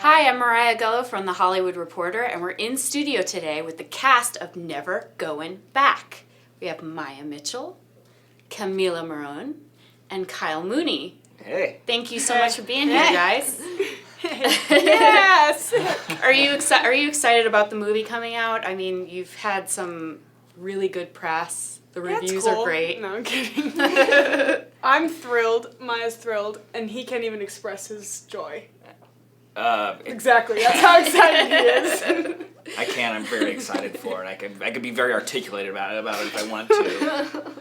Hi, I'm Mariah Gullo from The Hollywood Reporter, and we're in studio today with the cast of Never Goin Back. We have Maia Mitchell, Camila Morrone, and Kyle Mooney. Hey. Thank you so much for being here, guys. Yes! Are you excited about the movie coming out? I mean, you've had some really good press. The reviews are great. No, I'm kidding. I'm thrilled. Maya's thrilled, and he can't even express his joy. Exactly. That's how excited he is. I can. I'm very excited for it. I could be very articulated about it if I want to.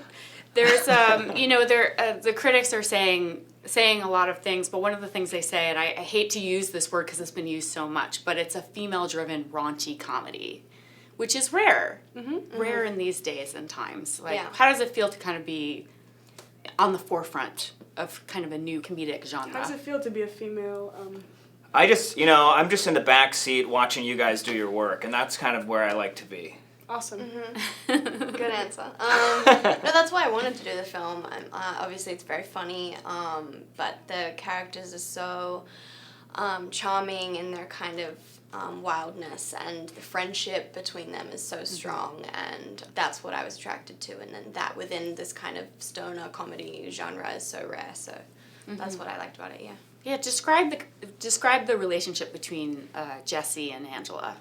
There's the critics are saying a lot of things, but one of the things they say, and I hate to use this word because it's been used so much, but it's a female-driven raunchy comedy, which is rare, rare in these days and times. Like, how does it feel to kind of be on the forefront of kind of a new comedic genre? How does it feel to be a female? I'm just in the back seat watching you guys do your work, and that's kind of where I like to be. Awesome. Mm-hmm. Good answer. No, that's why I wanted to do the film. Obviously, it's very funny, but the characters are so charming in their kind of wildness, and the friendship between them is so strong, and that's what I was attracted to. And then that within this kind of stoner comedy genre is so rare, so that's what I liked about it, yeah. Yeah, describe the relationship between Jesse and Angela.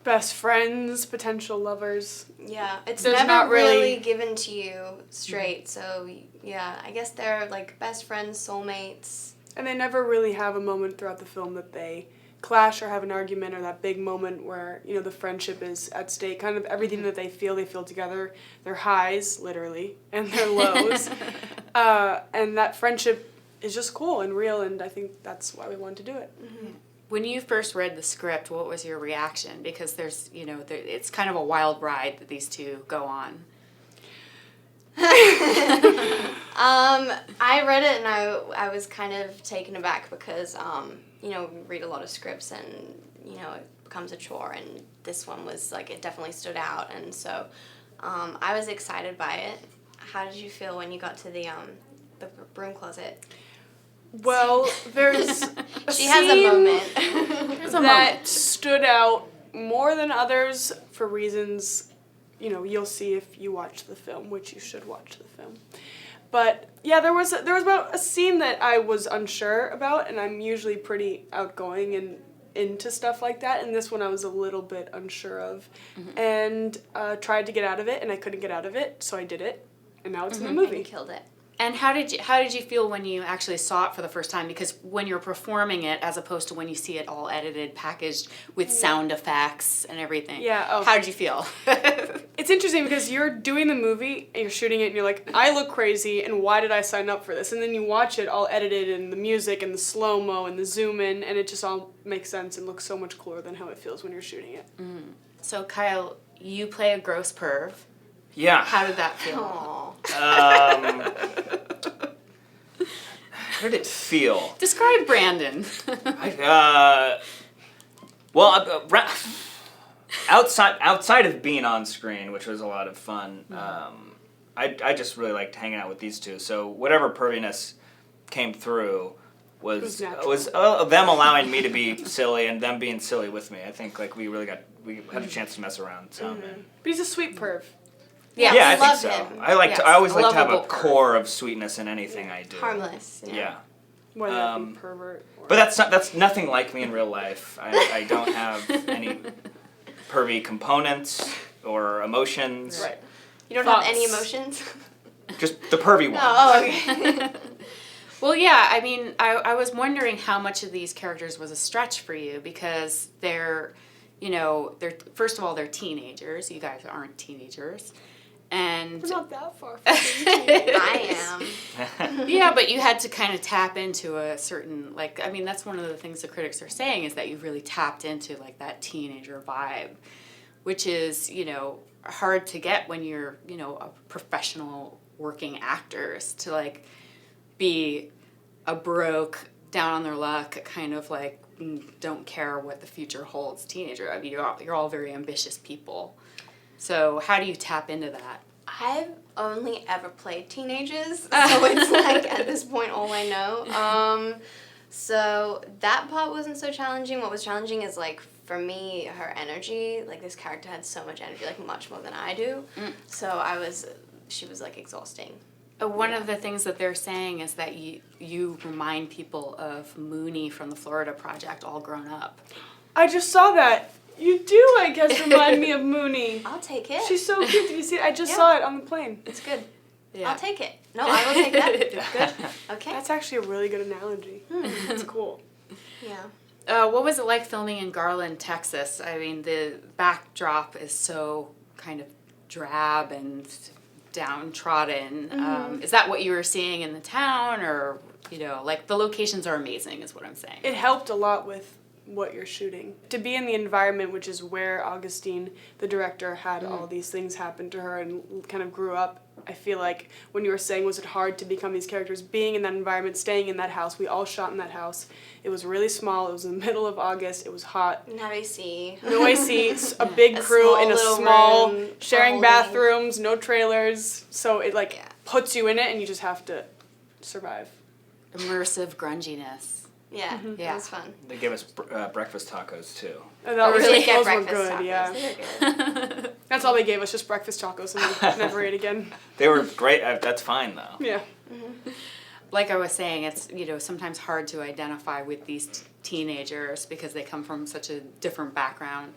Best friends, potential lovers. Yeah, it's There's never not really given to you straight, so yeah, I guess they're like best friends, soulmates. And they never really have a moment throughout the film that they clash or have an argument, or that big moment where, you know, the friendship is at stake. Kind of everything that they feel together. Their highs, literally, and their lows. And that friendship is just cool and real, and I think that's why we wanted to do it. Mm-hmm. When you first read the script, what was your reaction? Because there's, it's kind of a wild ride that these two go on. I read it and I was kind of taken aback because, we read a lot of scripts and, it becomes a chore, and this one was like, it definitely stood out, and so I was excited by it. How did you feel when you got to the broom closet? Well, there's a she has a moment. that stood out more than others for reasons, you'll see if you watch the film, which you should watch the film. But yeah, there was about a scene that I was unsure about, and I'm usually pretty outgoing and into stuff like that, and this one I was a little bit unsure of, and tried to get out of it, and I couldn't get out of it, so I did it, and now it's in the movie. And you killed it. And how did you feel when you actually saw it for the first time? Because when you're performing it, as opposed to when you see it all edited, packaged with sound effects and everything. Yeah. Oh. How did you feel? It's interesting because you're doing the movie and you're shooting it and you're like, I look crazy and why did I sign up for this? And then you watch it all edited and the music and the slow-mo and the zoom in, and it just all makes sense and looks so much cooler than how it feels when you're shooting it. Mm. So Kyle, you play a gross perv. Yeah. How did that feel? Aww. How did it feel? Describe Brandon. Outside of being on screen, which was a lot of fun, I just really liked hanging out with these two. So whatever perviness came through was them allowing me to be silly and them being silly with me. I think we had a chance to mess around. So. But he's a sweet perv. Yeah, I think love so. him. I always like to have a lovable core of sweetness in anything I do. Harmless. Yeah. Whether that be pervert or... But that's nothing like me in real life. I don't have any pervy components or emotions. Right. You don't have any emotions? Just the pervy one. Oh, okay. Well, yeah, I mean, I was wondering how much of these characters was a stretch for you, because they're first of all, they're teenagers. You guys aren't teenagers. And we're not that far from being I am. Yeah, but you had to kind of tap into a certain, that's one of the things the critics are saying, is that you've really tapped into, that teenager vibe, which is, hard to get when you're, a professional working actors, to, be a broke, down on their luck, kind of, don't care what the future holds teenager. I mean, you're all very ambitious people. So how do you tap into that? I've only ever played teenagers, so it's at this point all I know. So that part wasn't so challenging. What was challenging is, like, for me, her energy. Like, this character had so much energy, like, much more than I do. So she was, like, exhausting. One of the things that they're saying is that you remind people of Mooney from the Florida Project, all grown up. I just saw that. You do, I guess, remind me of Mooney. I'll take it. She's so cute. Did you see it? I just saw it on the plane. It's good. Yeah. I'll take it. No, I will take that. Good. Okay. That's actually a really good analogy. That's cool. Yeah. What was it like filming in Garland, Texas? I mean, the backdrop is so kind of drab and downtrodden. Is that what you were seeing in the town, or, you know, like, the locations are amazing is what I'm saying. It helped a lot with what you're shooting. To be in the environment, which is where Augustine, the director, had all these things happen to her and kind of grew up, I feel like when you were saying, was it hard to become these characters, being in that environment, staying in that house, we all shot in that house. It was really small, it was in the middle of August, it was hot. No AC. No AC, a big crew in a little small, room, sharing holding. bathrooms, no trailers, so it puts you in it and you just have to survive. Immersive grunginess. Yeah, Yeah. it was fun. They gave us breakfast tacos too. And that was Really those get were breakfast good, tacos. yeah. They were good. That's all they gave us, just breakfast tacos, and we never ate again. They were great. That's fine though. Yeah. Like I was saying, it's, you know, sometimes hard to identify with these teenagers because they come from such a different background.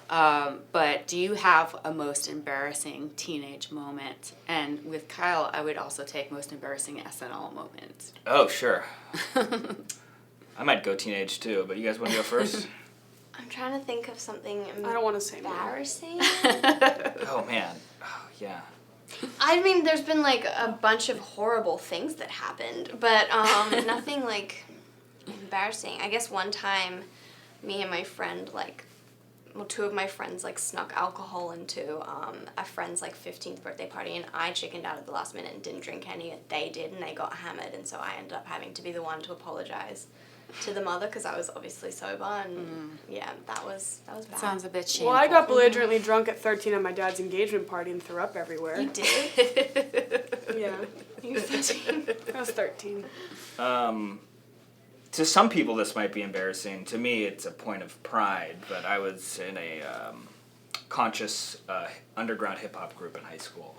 But do you have a most embarrassing teenage moment? And with Kyle, I would also take most embarrassing SNL moment. Oh sure. I might go teenage too, but you guys want to go first? I'm trying to think of something I don't want to say more. embarrassing. Oh man. Oh yeah. I mean, there's been, like, a bunch of horrible things that happened, but nothing, like, embarrassing. I guess one time, me and my friend, two of my friends, snuck alcohol into a friend's, 15th birthday party, and I chickened out at the last minute and didn't drink any. They did, and they got hammered, and so I ended up having to be the one to apologize to the mother because I was obviously sober, and yeah, that was bad. Sounds a bit shameful. Well, I got belligerently drunk at 13 at my dad's engagement party and threw up everywhere. You did? Yeah. You were 13? I was 13. To some people, this might be embarrassing. To me, it's a point of pride. But I was in a conscious underground hip hop group in high school.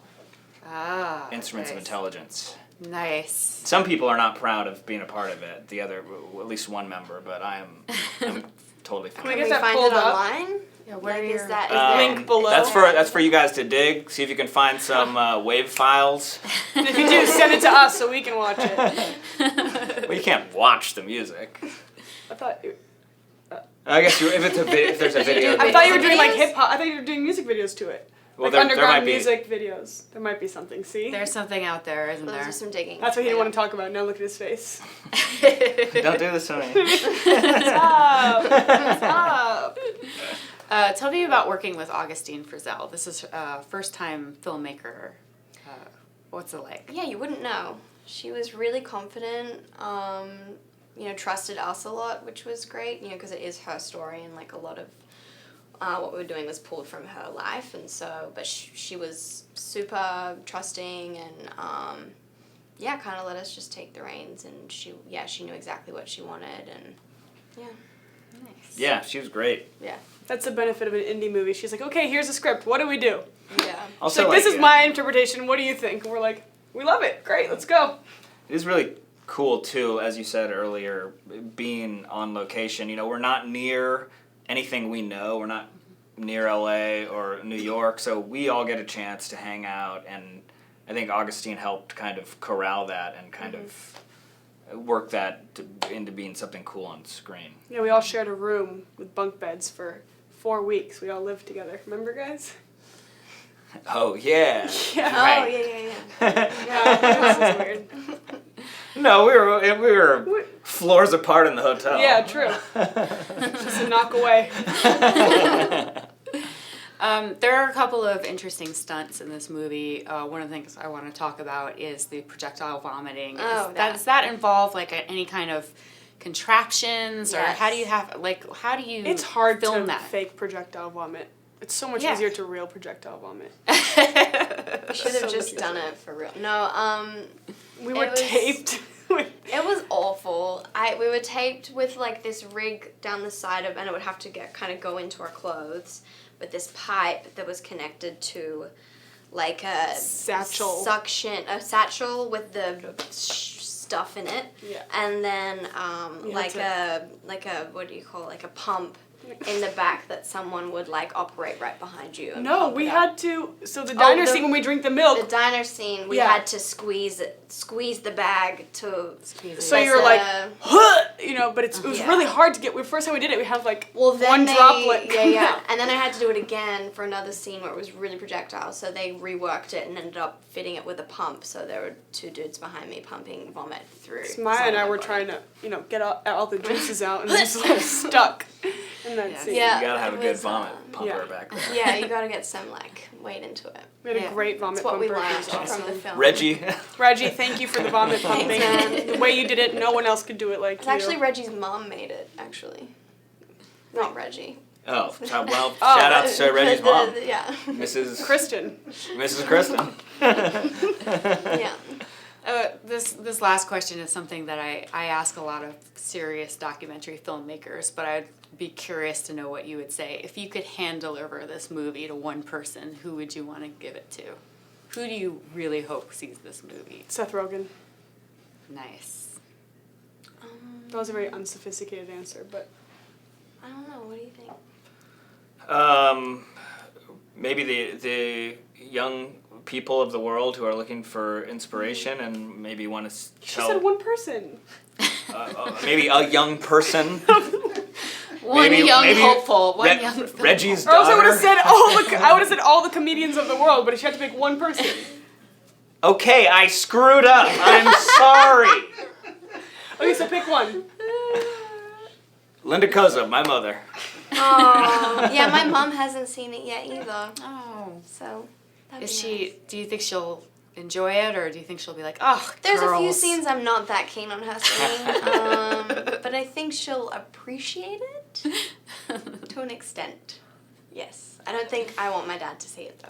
Ah. Instruments of nice. Intelligence. Nice. Some people are not proud of being a part of it. The other, at least one member, but I'm totally fine. Can we Can get we that find pulled it up? online? Yeah, what are Is your... that Link below. That's for you guys to dig. See if you can find some WAV files. And if you do, send it to us so we can watch it. Well, you can't watch the music. I thought I guess if there's a video. I thought you were doing Videos? hip hop. I thought you were doing music videos to it. Well, Like there might underground be. music videos. There might be something. See? There's something out there, isn't Those there? are some digging. That's what he didn't want to talk about. Now look at his face. Don't do this to me. Stop! Stop! Tell me about working with Augustine Frizzell. This is first-time filmmaker. What's it like? Yeah, you wouldn't know. She was really confident, trusted us a lot, which was great, because it is her story and, a lot of what we were doing was pulled from her life, and so, but she was super trusting and, kind of let us just take the reins, and she knew exactly what she wanted, and, yeah. Nice. Yeah, she was great. Yeah. That's the benefit of an indie movie. She's like, okay, here's a script. What do we do? Yeah. She's Also, like, this is my interpretation. What do you think? And we're like, we love it. Great, let's go. It is really cool too, as you said earlier, being on location. We're not near anything we know. We're not near LA or New York, so we all get a chance to hang out, and I think Augustine helped kind of corral that and kind of work that into being something cool on screen. Yeah, we all shared a room with bunk beds for 4 weeks. We all lived together. Remember, guys? Oh yeah. Yeah. Oh, Right. yeah. Yeah, this is weird. No, we were floors apart in the hotel. Yeah, true. Just a knock away. There are a couple of interesting stunts in this movie. One of the things I want to talk about is the projectile vomiting. Oh, Does that involve any kind of contractions, or Yes. how do you It's hard film to that? fake projectile vomit. It's so much Yeah. easier to real projectile vomit. We should So have just much done easier. it for real. No, We were It was- taped. it was awful. we were taped with like this rig down the side of, and it would have to go into our clothes with this pipe that was connected to like a satchel with the stuff in it. Yeah. And then like a what do you call it? Like a pump in the back that someone would like operate right behind you. And No, pump we it had up. to. So the diner scene when we drink the milk. The diner scene, we Yeah. had to squeeze the bag to. So you're like, huh, you know, but it was Yeah. really hard to get. The first time we did it, we had like Then one droplet. Yeah. And then I had to do it again for another scene where it was really projectile. So they reworked it and ended up fitting it with a pump. So there were two dudes behind me pumping vomit through. Maya and I were trying to, get all the juices out, and just like stuck in that scene. Yeah. You gotta have a it good was, vomit pumper yeah. back there. Yeah, you gotta get some like weight into it. We had a Yeah. great vomit That's what we pumper. learned It was awesome. from the film. Reggie. Reggie, thank you for the vomit pumping. man. The way you did it, no one else could do it like It's you. actually Reggie's mom made it, actually. Not Reggie. Oh, well, shout out to Reggie's mom, Yeah. Mrs. Kristen. Kristen. Yeah. This last question is something that I ask a lot of serious documentary filmmakers, but I'd be curious to know what you would say. If you could hand deliver this movie to one person, who would you want to give it to? Who do you really hope sees this movie? Seth Rogen. Nice. That was a very unsophisticated answer, but I don't know. What do you think? Maybe the young people of the world who are looking for inspiration and maybe want to she said one person. maybe a young person. One Maybe- young maybe hopeful. One young film. Reggie's Or else I would daughter. have said all the comedians of the world, but she had to pick one person. Okay, I screwed up. I'm sorry. Okay, so pick one. Linda Koza, my mother. Oh, yeah. My mom hasn't seen it yet either. Oh. So. That'd Is be she? nice. Do you think she'll enjoy it, or do you think she'll be like, oh, There's a few girls." scenes I'm not that keen on her seeing, but I think she'll appreciate it to an extent. Yes. I don't think I want my dad to see it though.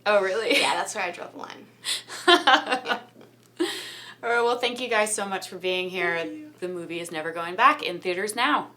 Oh, really? Yeah, that's where I draw the line. All right, well, thank you guys so much for being here. The movie is Never Going Back in theaters now.